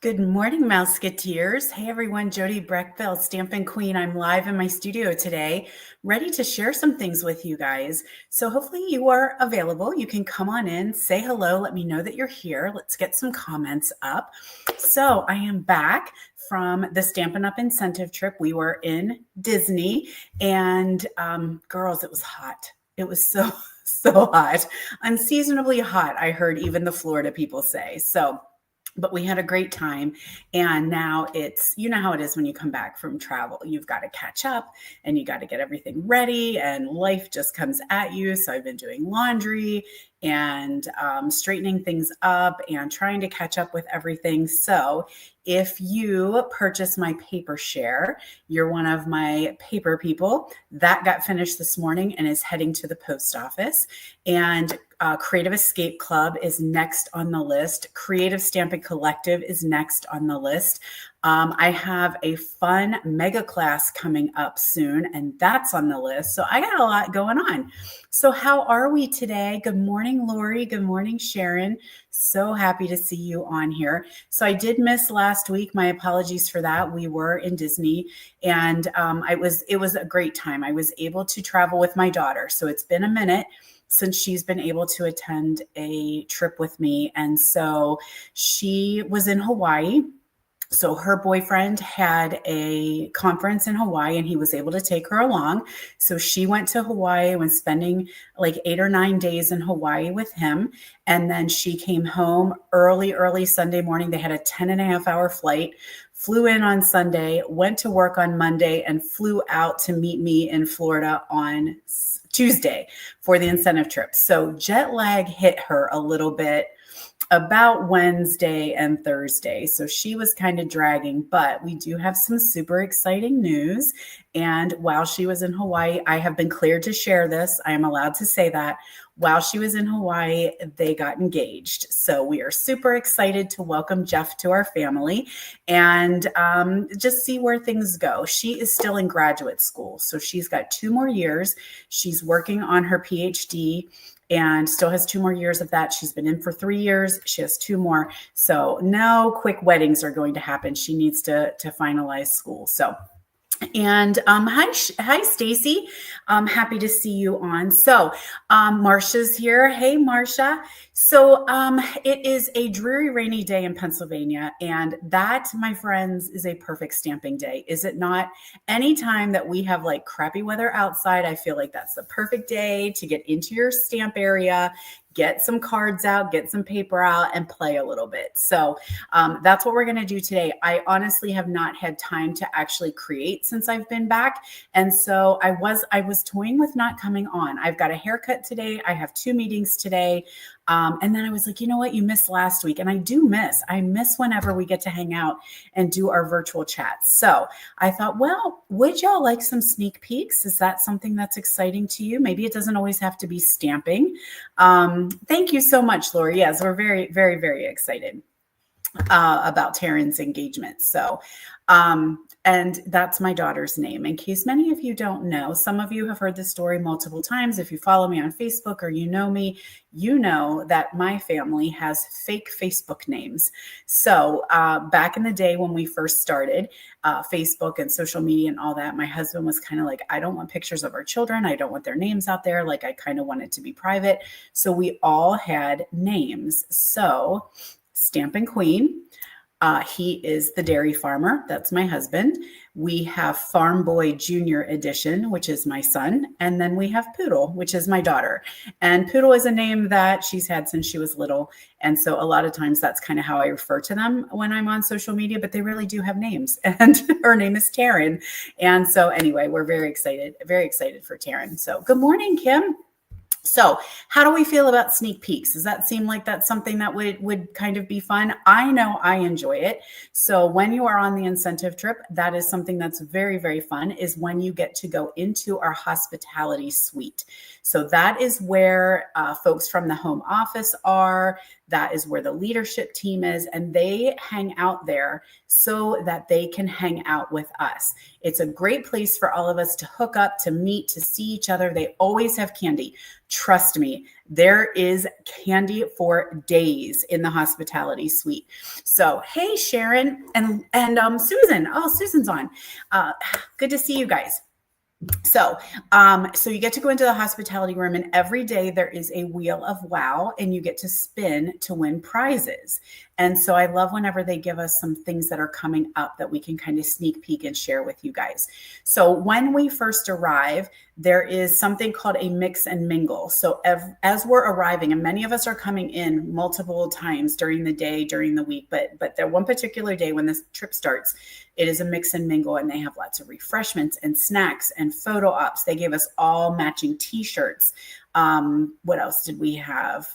Good morning, Mouseketeers. Hey everyone, Jody Breckville, Stampin' Queen. I'm live in my studio today, ready to share some things with you guys. So hopefully you are available. You can come on in, say hello, let me know that you're here. Let's get some comments up. So I am back from the Stampin' Up incentive trip. We were in Disney and girls, it was hot. It was so hot, unseasonably hot. I heard even the Florida people say. But we had a great time. And now you know how it is when you come back from travel. You've got to catch up and you got to get everything ready and life just comes at you. So I've been doing laundry and straightening things up and trying to catch up with everything. So if you purchase my paper share, you're one of my paper people. That got finished this morning and is heading to the post office. And Creative Escape Club is next on the list. Creative Stamping Collective is next on the list. I have a fun mega class coming up soon, and that's on the list. So I got a lot going on. So how are we today? Good morning, Lori. Good morning, Sharon. So happy to see you on here. So I did miss last week. My apologies for that. We were in Disney, and it was a great time. I was able to travel with my daughter. So it's been a minute since she's been able to attend a trip with me. And so she was in Hawaii. So her boyfriend had a conference in Hawaii and he was able to take her along. So she went to Hawaii and was spending like 8 or 9 days in Hawaii with him. And then she came home early Sunday morning. They had a 10.5-hour flight, flew in on Sunday, went to work on Monday, and flew out to meet me in Florida on Tuesday for the incentive trip. So jet lag hit her a little bit about Wednesday and Thursday. So she was kind of dragging, but we do have some super exciting news. And while she was in Hawaii, I have been cleared to share this. I am allowed to say that. While she was in Hawaii, they got engaged. So we are super excited to welcome Jeff to our family and just see where things go. She is still in graduate school. So she's got 2 more years. She's working on her PhD and still has 2 more years of that. She's been in for 3 years. She has 2 more. So no quick weddings are going to happen. She needs to finalize school. So, and hi, Stacy. I'm happy to see you on. So Marsha's here. Hey, Marsha. So it is a dreary, rainy day in Pennsylvania. And that, my friends, is a perfect stamping day. Is it not? Anytime that we have like crappy weather outside, I feel like that's the perfect day to get into your stamp area, get some cards out, get some paper out, and play a little bit. So that's what we're going to do today. I honestly have not had time to actually create since I've been back. And so I was toying with not coming on. I've got a haircut today. I have 2 meetings today. And then I was like, you know what? You missed last week. And I miss whenever we get to hang out and do our virtual chats. So I thought, well, would y'all like some sneak peeks? Is that something that's exciting to you? Maybe it doesn't always have to be stamping. Thank you so much, Lori. Yes, we're very, very, very excited about Taryn's engagement. So, and that's my daughter's name. In case many of you don't know, some of you have heard this story multiple times. If you follow me on Facebook or you know me, you know that my family has fake Facebook names. So back in the day when we first started Facebook and social media and all that, my husband was kind of like, I don't want pictures of our children. I don't want their names out there. Like I kind of want it to be private. So we all had names. So Stampin' Queen. He is the dairy farmer. That's my husband. We have Farm Boy Junior Edition, which is my son. And then we have Poodle, which is my daughter. And Poodle is a name that she's had since she was little. And so a lot of times that's kind of how I refer to them when I'm on social media, but they really do have names. And her name is Taryn. And so anyway, we're very excited for Taryn. So good morning, Kim. So how do we feel about sneak peeks? Does that seem like that's something that would kind of be fun? I know I enjoy it. So when you are on the incentive trip, that is something that's very, very fun, is when you get to go into our hospitality suite. So that is where folks from the home office are. That is where the leadership team is, and they hang out there so that they can hang out with us. It's a great place for all of us to hook up, to meet, to see each other. They always have candy. Trust me, there is candy for days in the hospitality suite. So, hey, Sharon and Susan. Oh, Susan's on. Good to see you guys. So you get to go into the hospitality room, and every day there is a wheel of wow, and you get to spin to win prizes. And so I love whenever they give us some things that are coming up that we can kind of sneak peek and share with you guys. So when we first arrive, there is something called a mix and mingle. So as we're arriving, and many of us are coming in multiple times during the day, during the week, but there one particular day when this trip starts, it is a mix and mingle, and they have lots of refreshments and snacks and photo ops. They gave us all matching t-shirts. What else did we have?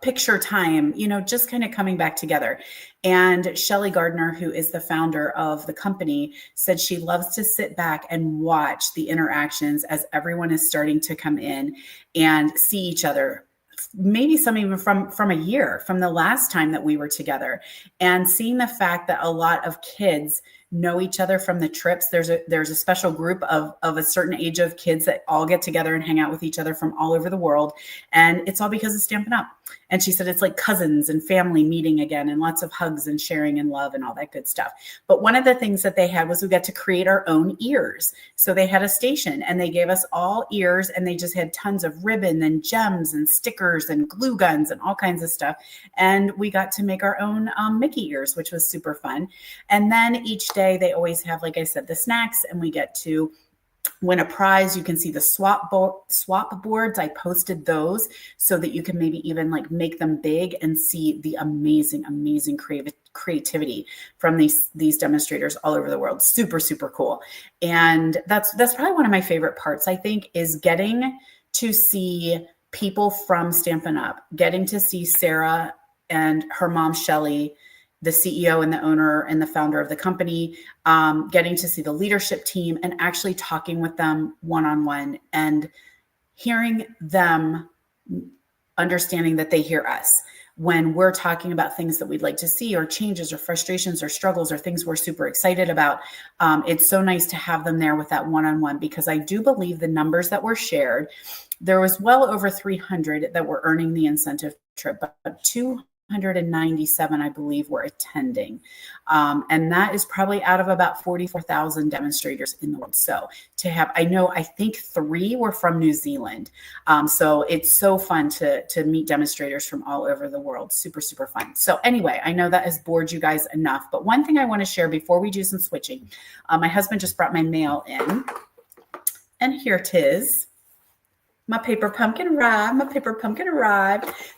Picture time, just kind of coming back together. And Shelly Gardner, who is the founder of the company, said she loves to sit back and watch the interactions as everyone is starting to come in and see each other. Maybe some even from a year, from the last time that we were together, and seeing the fact that a lot of kids know each other from the trips. There's a special group of a certain age of kids that all get together and hang out with each other from all over the world. And it's all because of Stampin' Up. And she said it's like cousins and family meeting again, and lots of hugs and sharing and love and all that good stuff. But one of the things that they had was we got to create our own ears. So they had a station, and they gave us all ears, and they just had tons of ribbon and gems and stickers and glue guns and all kinds of stuff. And we got to make our own Mickey ears, which was super fun. And then each day they always have, like I said, the snacks, and we get to win a prize. You can see the swap boards. I posted those so that you can maybe even like make them big and see the amazing creativity from these demonstrators all over the world. Super, super cool. And that's probably one of my favorite parts, I think, is getting to see people from Stampin' Up, getting to see Sarah and her mom, Shelly, the CEO and the owner and the founder of the company, getting to see the leadership team and actually talking with them one-on-one and hearing them, understanding that they hear us when we're talking about things that we'd like to see, or changes or frustrations or struggles or things we're super excited about. It's so nice to have them there with that one-on-one, because I do believe the numbers that were shared, there was well over 300 that were earning the incentive trip, but 297, I believe, were attending. And that is probably out of about 44,000 demonstrators in the world. So to have, I think 3 were from New Zealand. So it's so fun to meet demonstrators from all over the world. Super, super fun. So anyway, I know that has bored you guys enough, but one thing I want to share before we do some switching, my husband just brought my mail in, and here it is. My paper pumpkin arrived.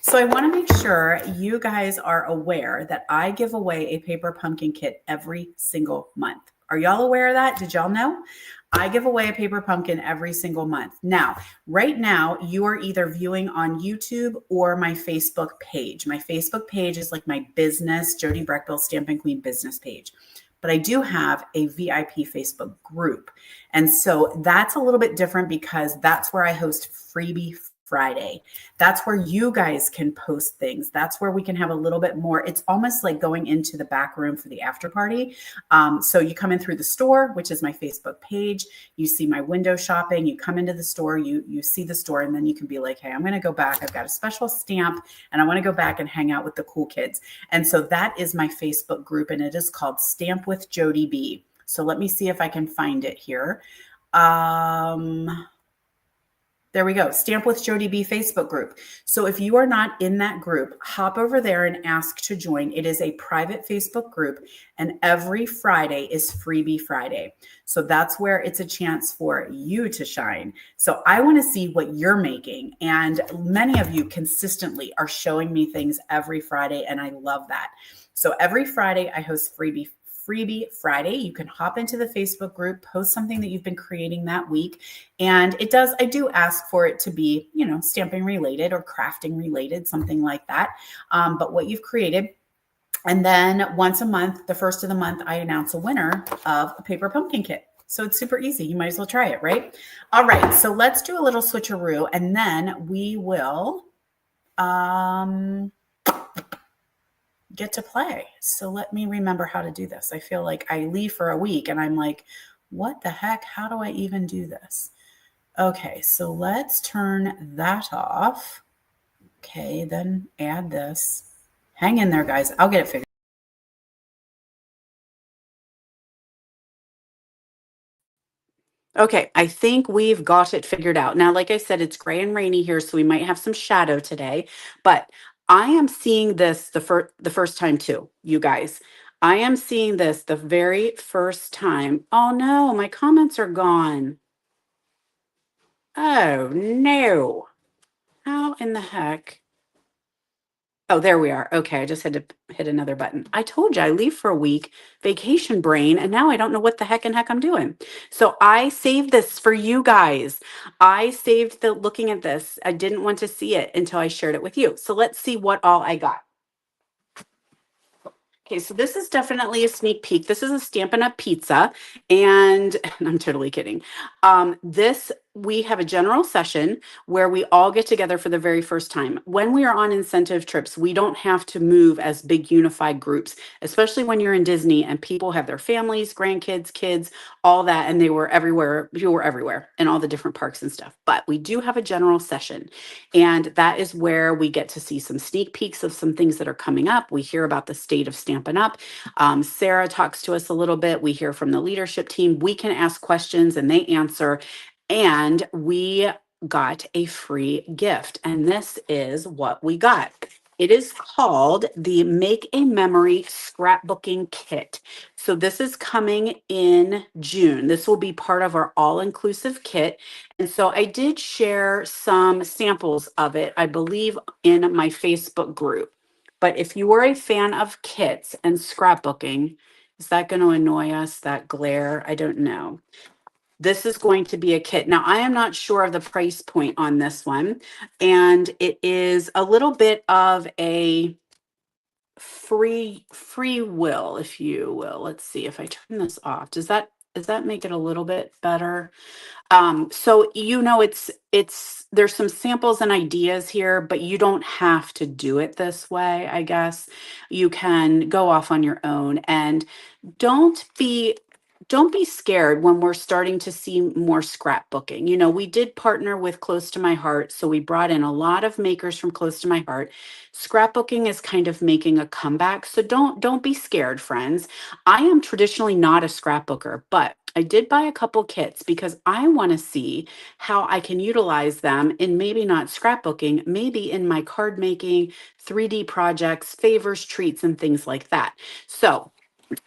So I want to make sure you guys are aware that I give away a paper pumpkin kit every single month. Are y'all aware of that? Did y'all know? I give away a paper pumpkin every single month. Now, right now, you are either viewing on YouTube or my Facebook page. My Facebook page is like my business, Jody Breckville Stampin' Queen business page. But I do have a VIP Facebook group. And so that's a little bit different, because that's where I host Freebie Friday. That's where you guys can post things. That's where we can have a little bit more. It's almost like going into the back room for the after party. So you come in through the store, which is my Facebook page. You see my window shopping. You come into the store, you see the store, and then you can be like, hey, I'm going to go back. I've got a special stamp, and I want to go back and hang out with the cool kids. And so that is my Facebook group, and it is called Stamp with Jody B. So let me see if I can find it here. There we go. Stamp with Jody B Facebook group. So if you are not in that group, hop over there and ask to join. It is a private Facebook group, and every Friday is Freebie Friday. So that's where it's a chance for you to shine. So I want to see what you're making. And many of you consistently are showing me things every Friday, and I love that. So every Friday I host Freebie Friday. You can hop into the Facebook group, post something that you've been creating that week. And I do ask for it to be, stamping related or crafting related, something like that. But what you've created. And then once a month, the first of the month, I announce a winner of a paper pumpkin kit. So it's super easy. You might as well try it, right? All right. So let's do a little switcheroo, and then we will, get to play. So let me remember how to do this. I feel like I leave for a week and I'm like, what the heck? How do I even do this? Okay, so let's turn that off. Okay, then add this. Hang in there, guys. I'll get it figured. Okay, I think we've got it figured out. Now, like I said, it's gray and rainy here, so we might have some shadow today, but I am seeing this the first time too, you guys. I am seeing this the very first time. Oh no, my comments are gone. Oh no. How in the heck? Oh, there we are. Okay, I just had to hit another button. I told you I leave for a week, vacation brain, and now I don't know what the heck I'm doing. So I saved this for you guys. I saved the looking at this. I didn't want to see it until I shared it with you. So let's see what all I got. Okay, so this is definitely a sneak peek. This is a Stampin' Up pizza, and I'm totally kidding. This we have a general session where we all get together for the very first time. When we are on incentive trips, we don't have to move as big unified groups, especially when you're in Disney and people have their families, grandkids, kids, all that, and they were everywhere. You were everywhere in all the different parks and stuff. But we do have a general session, and that is where we get to see some sneak peeks of some things that are coming up. We hear about the state of Stampin' Up. Sarah talks to us a little bit. We hear from the leadership team. We can ask questions and they answer. And we got a free gift. And this is what we got. It is called the Make a Memory Scrapbooking Kit. So this is coming in June. This will be part of our all-inclusive kit. And so I did share some samples of it, I believe, in my Facebook group. But if you are a fan of kits and scrapbooking, is that going to annoy us, that glare? I don't know. This is going to be a kit. Now, I am not sure of the price point on this one, and it is a little bit of a free will, if you will. Let's see if I turn this off. Does that make it a little bit better? So it's there's some samples and ideas here, but you don't have to do it this way, I guess. You can go off on your own, and don't be don't be scared when we're starting to see more scrapbooking. We did partner with Close to My Heart, so we brought in a lot of makers from Close to My Heart. Scrapbooking is kind of making a comeback, so don't be scared, friends. I am traditionally not a scrapbooker, but I did buy a couple kits because I want to see how I can utilize them in maybe not scrapbooking, maybe in my card making, 3D projects, favors, treats, and things like that. So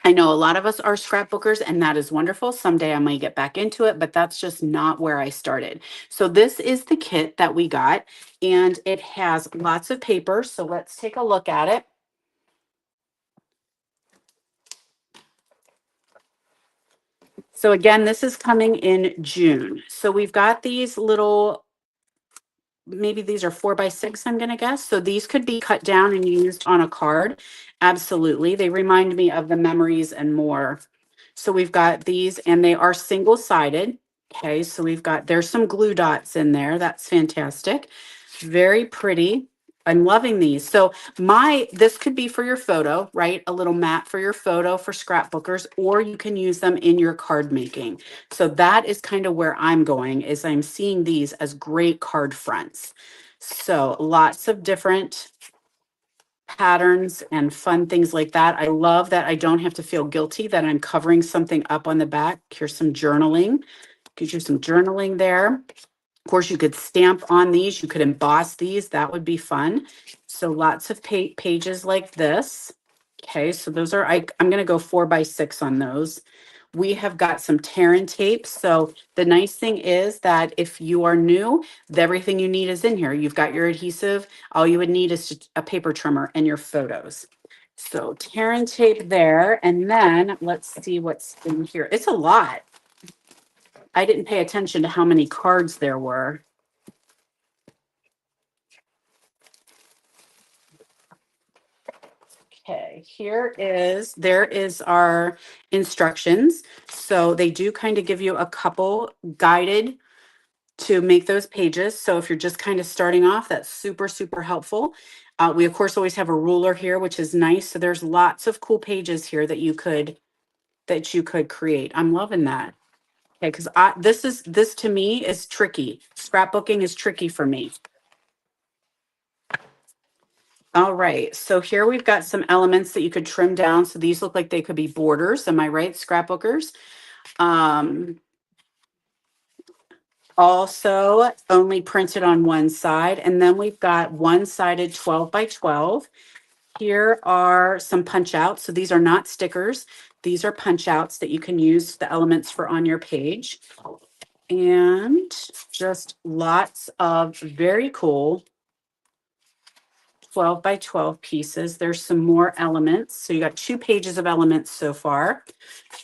I know a lot of us are scrapbookers, and that is wonderful. Someday I might get back into it, but that's just not where I started. So this is the kit that we got, and it has lots of paper. So let's take a look at it. So again, this is coming in June. So we've got these little, maybe these are 4x6, I'm going to guess. So these could be cut down and used on a card. Absolutely. They remind me of the Memories and More. So we've got these, and they are single-sided. Okay, so there's some glue dots in there. That's fantastic. Very pretty. I'm loving these. So this could be for your photo, right? A little mat for your photo for scrapbookers, or you can use them in your card making. So that is kind of where I'm going, is I'm seeing these as great card fronts. So lots of different patterns and fun things like that. I love that I don't have to feel guilty that I'm covering something up on the back. Here's some journaling. Gives you some journaling there. Of course, you could stamp on these. You could emboss these. That would be fun. So lots of pages like this. Okay, so those are, I'm going to go 4x6 on those. We have got some tear and tape. So the nice thing is that if you are new, everything you need is in here. You've got your adhesive. All you would need is a paper trimmer and your photos. So tear and tape there. And then let's see what's in here. It's a lot. I didn't pay attention to how many cards there were. Okay, there is our instructions. So they do kind of give you a couple guided to make those pages. So if you're just kind of starting off, that's super, super helpful. We of course always have a ruler here, which is nice. So there's lots of cool pages here that you could create. I'm loving that. Okay, because this to me is tricky. Scrapbooking is tricky for me. All right, so here we've got some elements that you could trim down. So these look like they could be borders. Am I right, scrapbookers? Also only printed on one side. And then we've got one-sided 12 by 12. Here are some punch outs. So these are not stickers. These are punch outs that you can use the elements for on your page. And just lots of very cool 12 by 12 pieces. There's some more elements. So you got 2 pages of elements so far.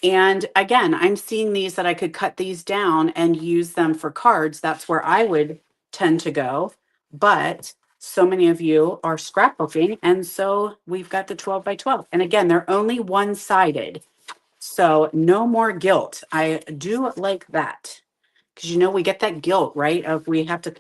And again, I'm seeing these that I could cut these down and use them for cards. That's where I would tend to go. But so many of you are scrapbooking. And so we've got the 12 by 12. And again, they're only one-sided. So no more guilt. I do like that. Because we get that guilt, right? Of we have to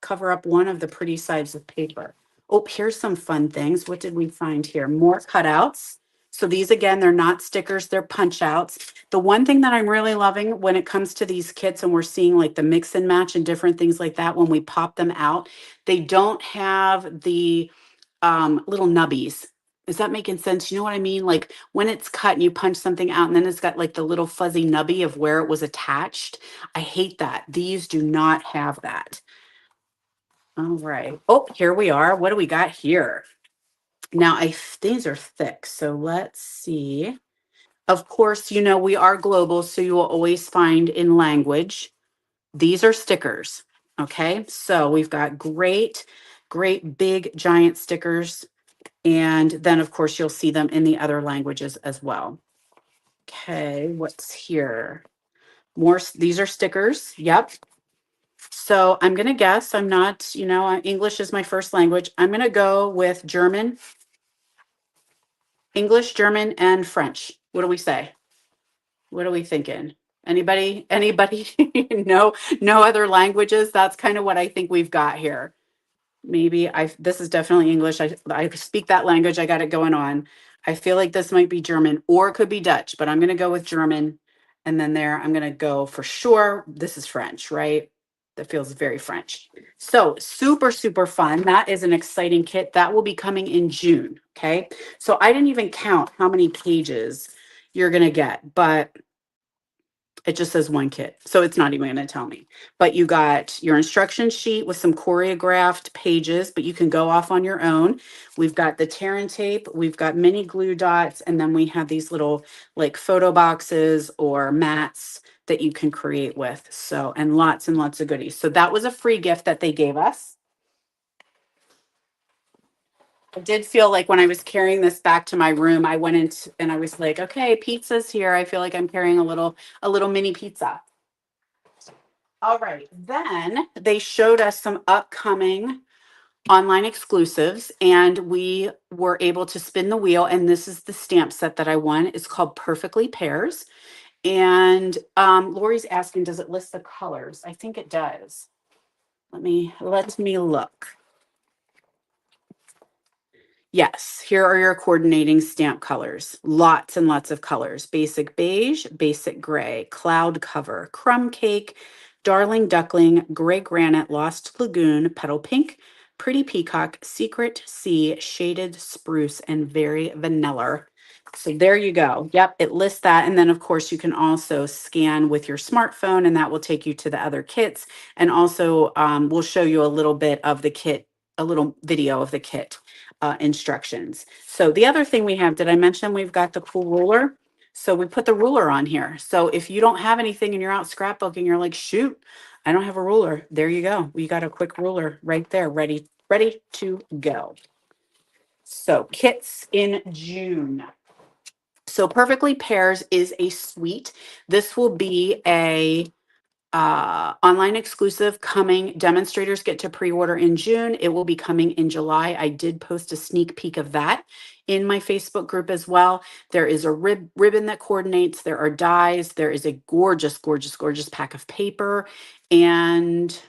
cover up one of the pretty sides of paper. Oh, here's some fun things. What did we find here? More cutouts. So these, again, they're not stickers, they're punch outs. The one thing that I'm really loving when it comes to these kits, and we're seeing like the mix and match and different things like that, when we pop them out, they don't have the little nubbies. Is that making sense? You know what I mean? Like when it's cut and you punch something out and then it's got like the little fuzzy nubby of where it was attached. I hate that. These do not have that. All right. Oh, here we are. What do we got here? Now, these are thick. So let's see. Of course, we are global, so you will always find in language. These are stickers. Okay. So we've got great, great big giant stickers. And then, of course, you'll see them in the other languages as well. Okay, what's here? More, these are stickers. Yep. So I'm going to guess, I'm not, English is my first language. I'm going to go with German, English, German, and French. What do we say? What are we thinking? Anybody? No other languages? That's kind of what I think we've got here. Maybe this is definitely English. I speak that language. I got it going on. I feel like this might be German or it could be Dutch, but I'm going to go with German. And then I'm going to go for sure. This is French, right? That feels very French. So super, super fun. That is an exciting kit that will be coming in June. Okay. So I didn't even count how many pages you're going to get, but it just says one kit, so it's not even going to tell me. But you got your instruction sheet with some choreographed pages, but you can go off on your own. We've got the tear and tape, we've got mini glue dots, and then we have these little like photo boxes or mats that you can create with. So, and lots of goodies. So that was a free gift that they gave us. I did feel like when I was carrying this back to my room, I went into and I was like, okay, pizza's here. I feel like I'm carrying a little mini pizza. All right. Then they showed us some upcoming online exclusives, and we were able to spin the wheel. And this is the stamp set that I won. It's called Perfectly Pairs. And Lori's asking, does it list the colors? I think it does. Let me look. Yes, here are your coordinating stamp colors. Lots and lots of colors. Basic beige, basic gray, cloud cover, crumb cake, darling duckling, gray granite, lost lagoon, petal pink, pretty peacock, secret sea, shaded spruce, and very vanilla. So there you go. Yep, it lists that. And then, of course, you can also scan with your smartphone, and that will take you to the other kits. And also, we'll show you a little bit of the kit, a little video of the kit instructions. So the other thing we have, did I mention we've got the cool ruler? So we put the ruler on here. So if you don't have anything and you're out scrapbooking, you're like, shoot, I don't have a ruler. There you go. We got a quick ruler right there, ready to go. So kits in June. So Perfectly Pairs is a suite. This will be a online exclusive coming. Demonstrators get to pre-order in June. It will be coming in July. I did post a sneak peek of that in my Facebook group as well. There is a ribbon that coordinates. There are dies. There is a gorgeous, gorgeous, gorgeous pack of paper and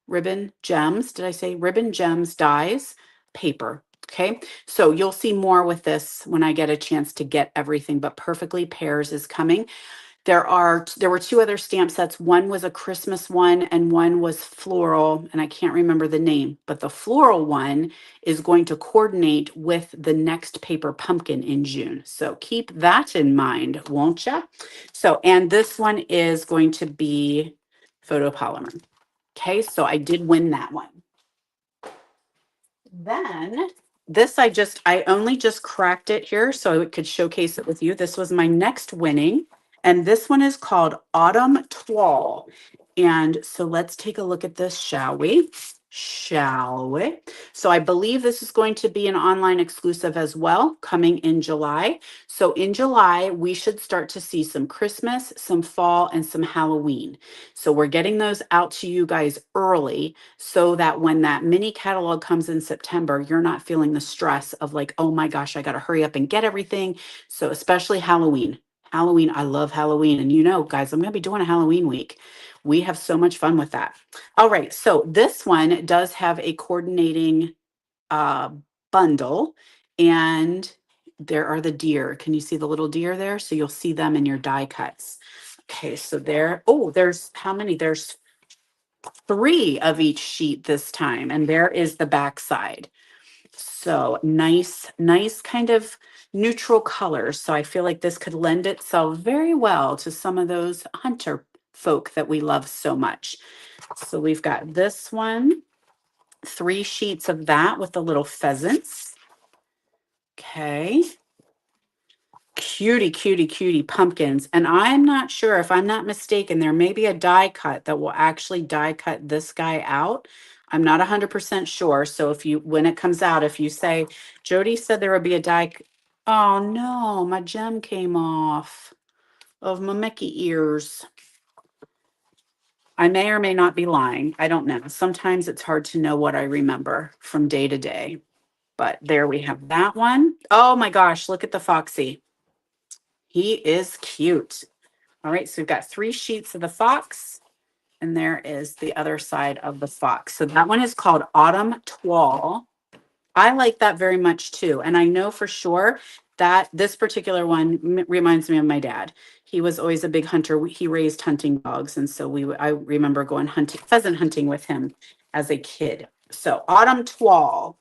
ribbon gems. Did I say ribbon gems, dies, paper? Okay, so you'll see more with this when I get a chance to get everything, but Perfectly Pairs is coming. There were two other stamp sets. One was a Christmas one and one was floral, and I can't remember the name, but the floral one is going to coordinate with the next paper pumpkin in June. So keep that in mind, won't ya? So, and this one is going to be photopolymer. Okay, so I did win that one. Then this I only just cracked it here so I could showcase it with you. This was my next winning, and this one is called Autumn Toile. And so let's take a look at this, shall we? Shall we? So I believe this is going to be an online exclusive as well, coming in July. So in July, we should start to see some Christmas, some fall, and some Halloween. So we're getting those out to you guys early so that when that mini catalog comes in September, you're not feeling the stress of like, oh my gosh, I got to hurry up and get everything. So especially Halloween. Halloween, I love Halloween. And you know, guys, I'm going to be doing a Halloween week. We have so much fun with that. All right, so this one does have a coordinating uh, bundle, and there are the deer. Can you see the little deer there? So you'll see them in your die cuts. Okay, so there, oh, there's how many? There's 3 of each sheet this time, and there is the back side. So nice kind of neutral colors. So I feel like this could lend itself very well to some of those hunter folk that we love so much. So we've got this one, 3 sheets of that with the little pheasants. Okay. Cutie pumpkins. And I'm not sure, if I'm not mistaken, there may be a die cut that will actually die cut this guy out. I'm not 100% sure. So if you, when it comes out, if you say, Jody said there would be a oh no, my gem came off of my Mickey ears. I may or may not be lying. I don't know. Sometimes it's hard to know what I remember from day to day. But there we have that one. Oh my gosh, look at the Foxy. He is cute. All right, so we've got 3 sheets of the fox, and there is the other side of the fox. So that one is called Autumn Toile. I like that very much too. And I know for sure that this particular one reminds me of my dad. He was always a big hunter. He raised hunting dogs. And so I remember going hunting, pheasant hunting with him as a kid. So Autumn Toile.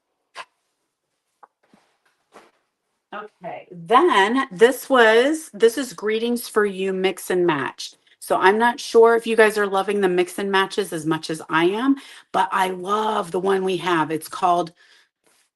Okay, then this is Greetings for You Mix and Match. So I'm not sure if you guys are loving the mix and matches as much as I am, but I love the one we have. It's called,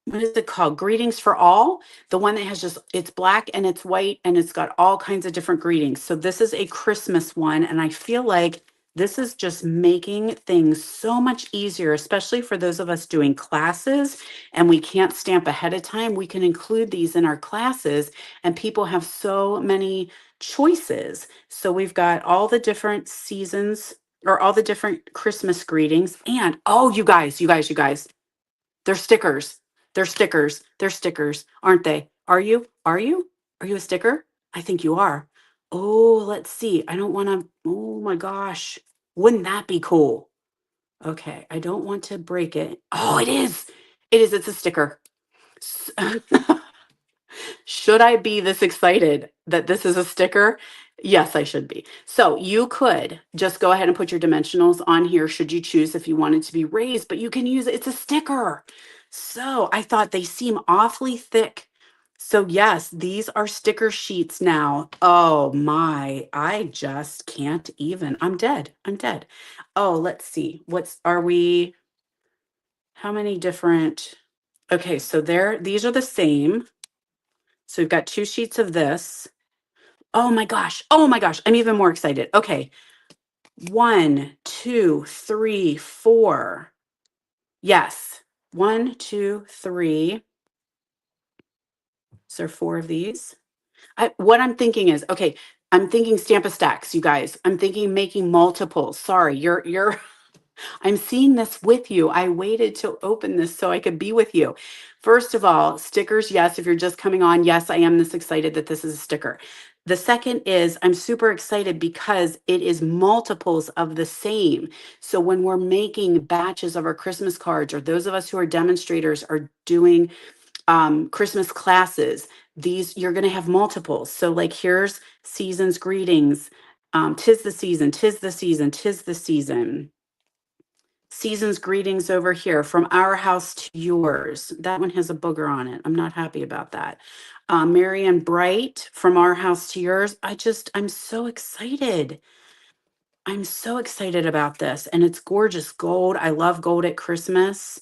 what is it called? Greetings for All. The one that has just, it's black and it's white and it's got all kinds of different greetings. So this is a Christmas one, and I feel like this is just making things so much easier, especially for those of us doing classes and we can't stamp ahead of time. We can include these in our classes, and people have so many choices. So we've got all the different seasons or all the different Christmas greetings. And oh, you guys, they're stickers. They're stickers. They're stickers, aren't they? Are you? Are you? Are you a sticker? I think you are. Oh, let's see. I don't want to. Oh my gosh. Wouldn't that be cool? Okay. I don't want to break it. Oh, it is. It is. It's a sticker. S- Should I be this excited that this is a sticker? Yes, I should be. So you could just go ahead and put your dimensionals on here should you choose if you want it to be raised, but you can use it. It's a sticker. So I thought they seem awfully thick. So yes, these are sticker sheets now. Oh my, I just can't even. I'm dead. I'm dead. Oh, let's see. Are we, how many different? Okay, so these are the same. So we've got 2 sheets of this. Oh my gosh. Oh my gosh. I'm even more excited. Okay. 1, 2, 3, 4. Yes. 1, 2, 3. Is there 4 of these? What I'm thinking is, okay, I'm thinking Stamp-A-Stacks, you guys. I'm thinking making multiples. Sorry, you're I'm seeing this with you. I waited to open this so I could be with you. First of all, stickers, yes. If you're just coming on, yes, I am this excited that this is a sticker. The second is I'm super excited because it is multiples of the same. So when we're making batches of our Christmas cards, or those of us who are demonstrators are doing Christmas classes. These, you're going to have multiples. So like here's season's greetings. 'Tis the season, 'tis the season, 'tis the season. Season's greetings over here, from our house to yours. That one has a booger on it. I'm not happy about that. Merry and bright, from our house to yours. I'm so excited. I'm so excited about this. And it's gorgeous gold. I love gold at Christmas.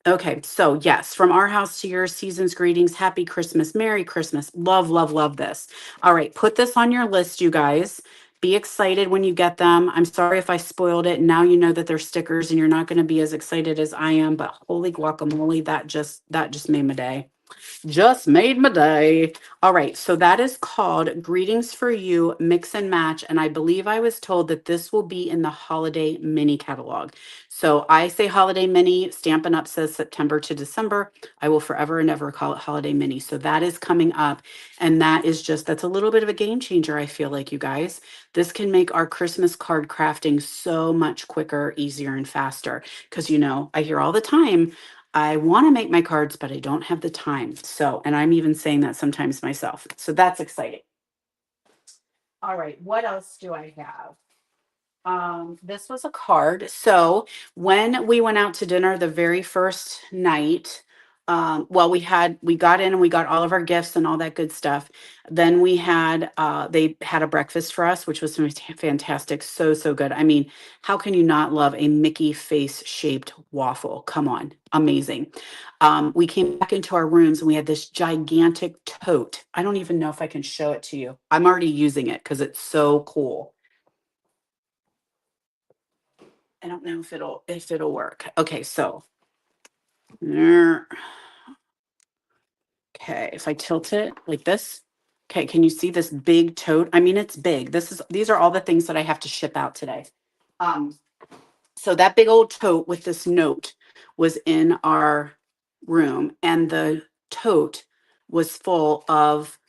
Okay, so yes, from our house to yours, season's greetings, happy Christmas, Merry Christmas. Love, love, love this. All right, put this on your list, you guys. Be excited when you get them. I'm sorry if I spoiled it. Now you know that they're stickers and you're not going to be as excited as I am, but holy guacamole, that just made my day. Just made my day. All right, so that is called Greetings for You Mix and Match. And I believe I was told that this will be in the holiday mini catalog. So I say holiday mini, Stampin' Up says September to December. I will forever and ever call it holiday mini. So that is coming up. And that's a little bit of a game changer, I feel like, you guys. This can make our Christmas card crafting so much quicker, easier, and faster. Because, I hear all the time, I want to make my cards, but I don't have the time. So, and I'm even saying that sometimes myself. So that's exciting. All right, what else do I have? This was a card. So when we went out to dinner the very first night, well, we got in and we got all of our gifts and all that good stuff. Then they had a breakfast for us, which was fantastic. So, so good. I mean, how can you not love a Mickey face shaped waffle? Come on. Amazing. We came back into our rooms and we had this gigantic tote. I don't even know if I can show it to you. I'm already using it because it's so cool. I don't know if it'll work. Okay, so okay, if I tilt it like this, okay, can you see this big tote? I mean, it's big. These are all the things that I have to ship out today. Um, so that big old tote with this note was in our room, and the tote was full of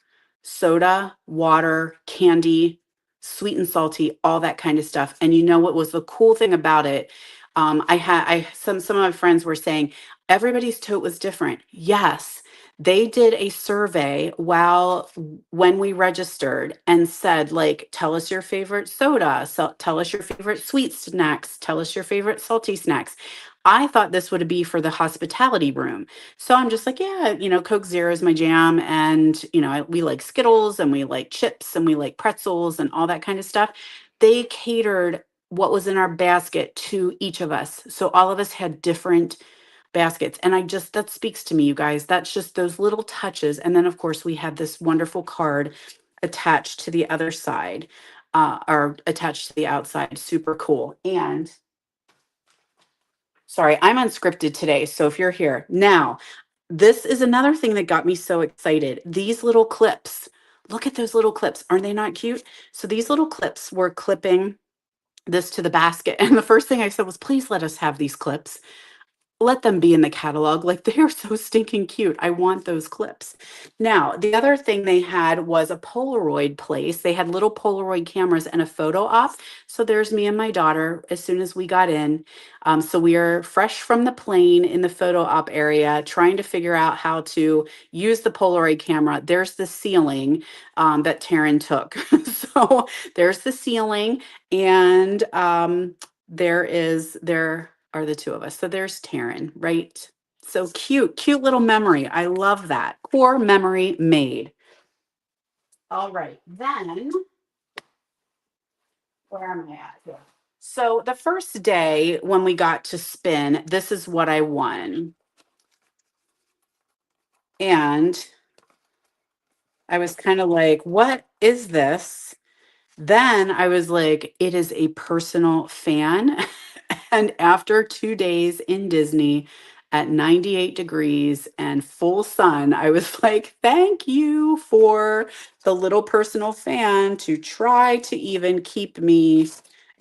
soda, water, candy, sweet and salty, all that kind of stuff. And you know what was the cool thing about it? Some of my friends were saying everybody's tote was different. Yes, they did a survey when we registered and said, like, tell us your favorite soda, so tell us your favorite sweet snacks, tell us your favorite salty snacks. I thought this would be for the hospitality room. So I'm just like, yeah, Coke Zero is my jam. And, we like Skittles and we like chips and we like pretzels and all that kind of stuff. They catered what was in our basket to each of us. So all of us had different baskets. And that speaks to me, you guys. That's just those little touches. And then, of course, we had this wonderful card attached to the other side, or attached to the outside. Super cool. And sorry, I'm unscripted today. So if you're here now, this is another thing that got me so excited. These little clips. Look at those little clips. Aren't they not cute? So these little clips were clipping this to the basket. And the first thing I said was, please let us have these clips. Let them be in the catalog. Like, they are so stinking cute. I want those clips. Now, the other thing they had was a Polaroid place. They had little Polaroid cameras and a photo op. So there's me and my daughter as soon as we got in. So we are fresh from the plane in the photo op area, trying to figure out how to use the Polaroid camera. There's the ceiling that Taryn took. So there's the ceiling, and there are the two of us. So there's Taryn, right? So cute, cute little memory. I love that. Core memory made. All right, then where am I at here? So the first day when we got to spin, this is what I won. And I was kind of like, what is this? Then I was like, it is a personal fan. And after 2 days in Disney at 98 degrees and full sun, I was like, thank you for the little personal fan to try to even keep me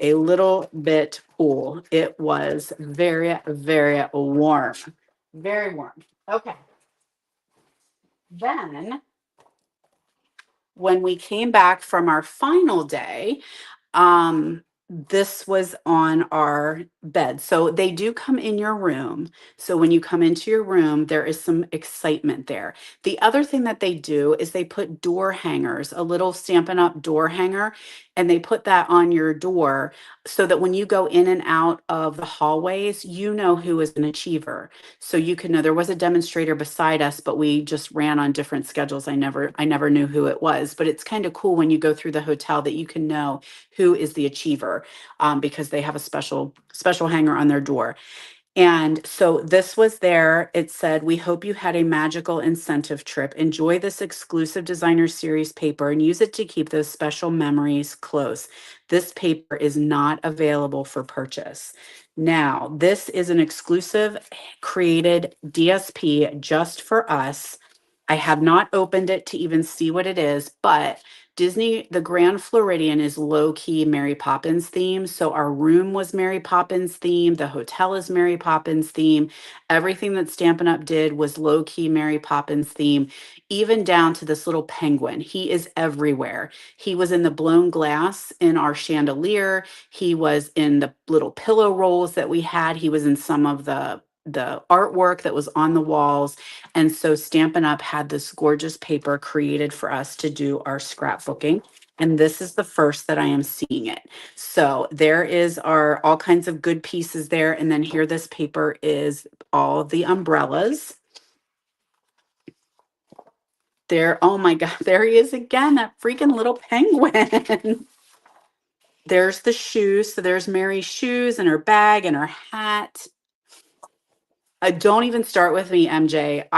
a little bit cool. It was very, very warm. Very warm. Okay. Then when we came back from our final day, This was on our bed. So they do come in your room. So when you come into your room, there is some excitement there. The other thing that they do is they put door hangers, a little Stampin' Up door hanger, and they put that on your door so that when you go in and out of the hallways, you know who is an achiever. So you can know there was a demonstrator beside us, but we just ran on different schedules. I never knew who it was, but it's kind of cool when you go through the hotel that you can know who is the achiever, because they have a special hanger on their door. And so this was there. It said, "We hope you had a magical incentive trip. Enjoy this exclusive designer series paper and use it to keep those special memories close. This paper is not available for purchase." Now, this is an exclusive created DSP just for us. I have not opened it to even see what it is, but Disney, the Grand Floridian is low key Mary Poppins theme. So our room was Mary Poppins theme. The hotel is Mary Poppins theme. Everything that Stampin' Up did was low key Mary Poppins theme, even down to this little penguin. He is everywhere. He was in the blown glass in our chandelier. He was in the little pillow rolls that we had. He was in some of the artwork that was on the walls. And so Stampin' Up had this gorgeous paper created for us to do our scrapbooking. And this is the first that I am seeing it. So there is our all kinds of good pieces there. And then here, this paper is all of the umbrellas. There, oh my God, there he is again, that freaking little penguin. There's the shoes. So there's Mary's shoes and her bag and her hat. Don't even start with me, MJ.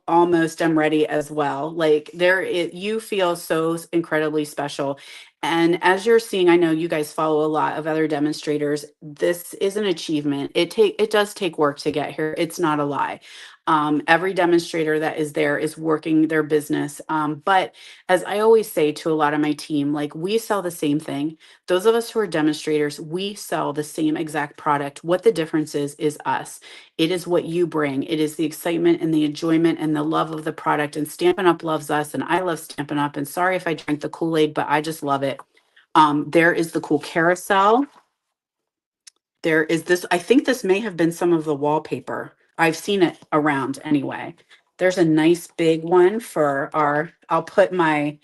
Almost am ready as well. Like you feel so incredibly special. And as you're seeing, I know you guys follow a lot of other demonstrators. This is an achievement. It does take work to get here. It's not a lie. Every demonstrator that is there is working their business. But as I always say to a lot of my team, like, we sell the same thing. Those of us who are demonstrators, we sell the same exact product. What the difference is us. It is what you bring. It is the excitement and the enjoyment and the love of the product. And Stampin' Up loves us, and I love Stampin' Up. And sorry if I drank the Kool-Aid, but I just love it. There is the cool carousel. There is this. I think this may have been some of the wallpaper. I've seen it around anyway. There's a nice big one for I'll put my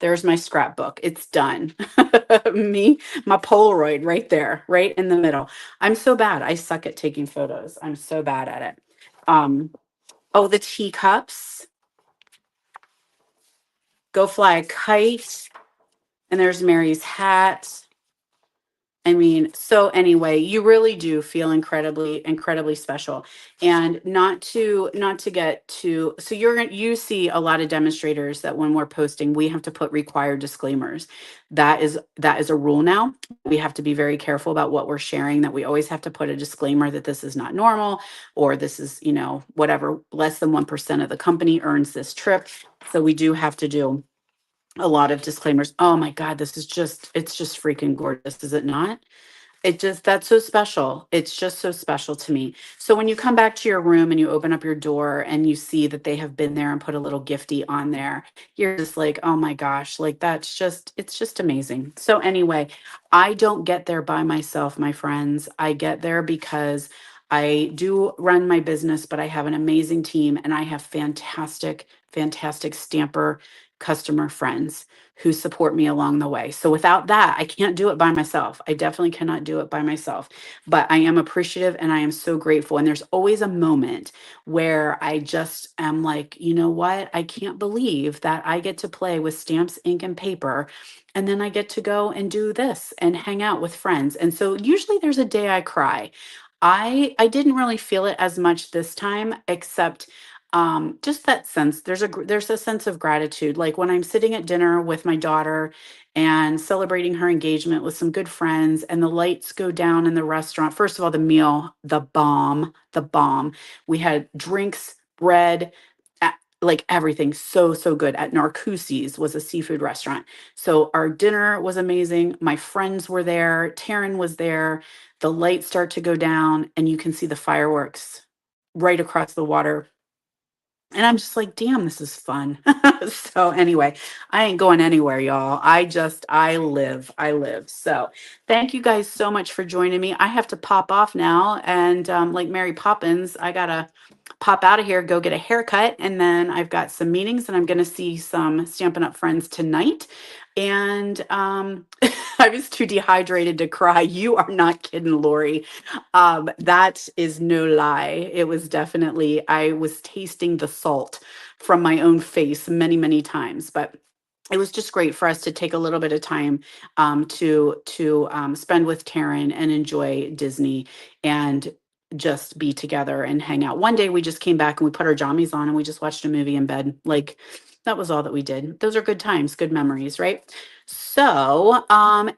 there's my scrapbook. It's done. Me, my Polaroid right there, right in the middle. I'm so bad. I suck at taking photos. I'm so bad at it. Um, oh, the teacups. Go fly a kite. And there's Mary's hat. I mean, so anyway, you really do feel incredibly special. And not to get to, so you see a lot of demonstrators that when we're posting, we have to put required disclaimers. That is a rule now. We have to be very careful about what we're sharing, that we always have to put a disclaimer that this is not normal, or this is, whatever, less than 1% of the company earns this trip. So we do have to do a lot of disclaimers. Oh my God, it's just freaking gorgeous, is it not? That's so special. It's just so special to me. So when you come back to your room and you open up your door and you see that they have been there and put a little gifty on there, you're just like, oh my gosh, like it's just amazing. So anyway, I don't get there by myself, my friends. I get there because I do run my business, but I have an amazing team and I have fantastic stamper customer friends who support me along the way. So without that, I can't do it by myself. I definitely cannot do it by myself. But I am appreciative and I am so grateful. And there's always a moment where I just am like, you know what? I can't believe that I get to play with stamps, ink, and paper. And then I get to go and do this and hang out with friends. And so usually there's a day I cry. I didn't really feel it as much this time, except just that sense. There's a sense of gratitude, like when I'm sitting at dinner with my daughter and celebrating her engagement with some good friends, and the lights go down in the restaurant. First of all, the meal, the bomb. We had drinks, bread, like everything, so good. At Narcoossee's was a seafood restaurant, so our dinner was amazing. My friends were there, Taryn was there. The lights start to go down and you can see the fireworks right across the water. And I'm just like, damn, this is fun. So anyway, I ain't going anywhere, y'all. I live. So thank you guys so much for joining me. I have to pop off now. And like Mary Poppins, I gotta pop out of here, go get a haircut. And then I've got some meetings and I'm gonna see some Stampin' Up! Friends tonight. And I was too dehydrated to cry. You are not kidding, Lori. That is no lie. It was definitely, I was tasting the salt from my own face many, many times, but it was just great for us to take a little bit of time to spend with Taryn and enjoy Disney and just be together and hang out. One day we just came back and we put our jammies on and we just watched a movie in bed. Like that was all that we did. Those are good times, good memories, right? So,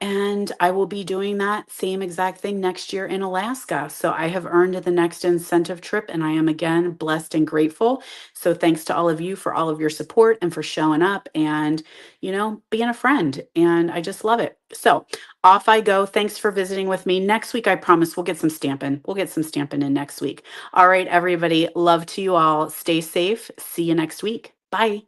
and I will be doing that same exact thing next year in Alaska. So I have earned the next incentive trip and I am again blessed and grateful. So thanks to all of you for all of your support and for showing up and, being a friend. And I just love it. So off I go. Thanks for visiting with me. Next week, I promise we'll get some stamping. We'll get some stamping in next week. All right, everybody. Love to you all. Stay safe. See you next week. Bye.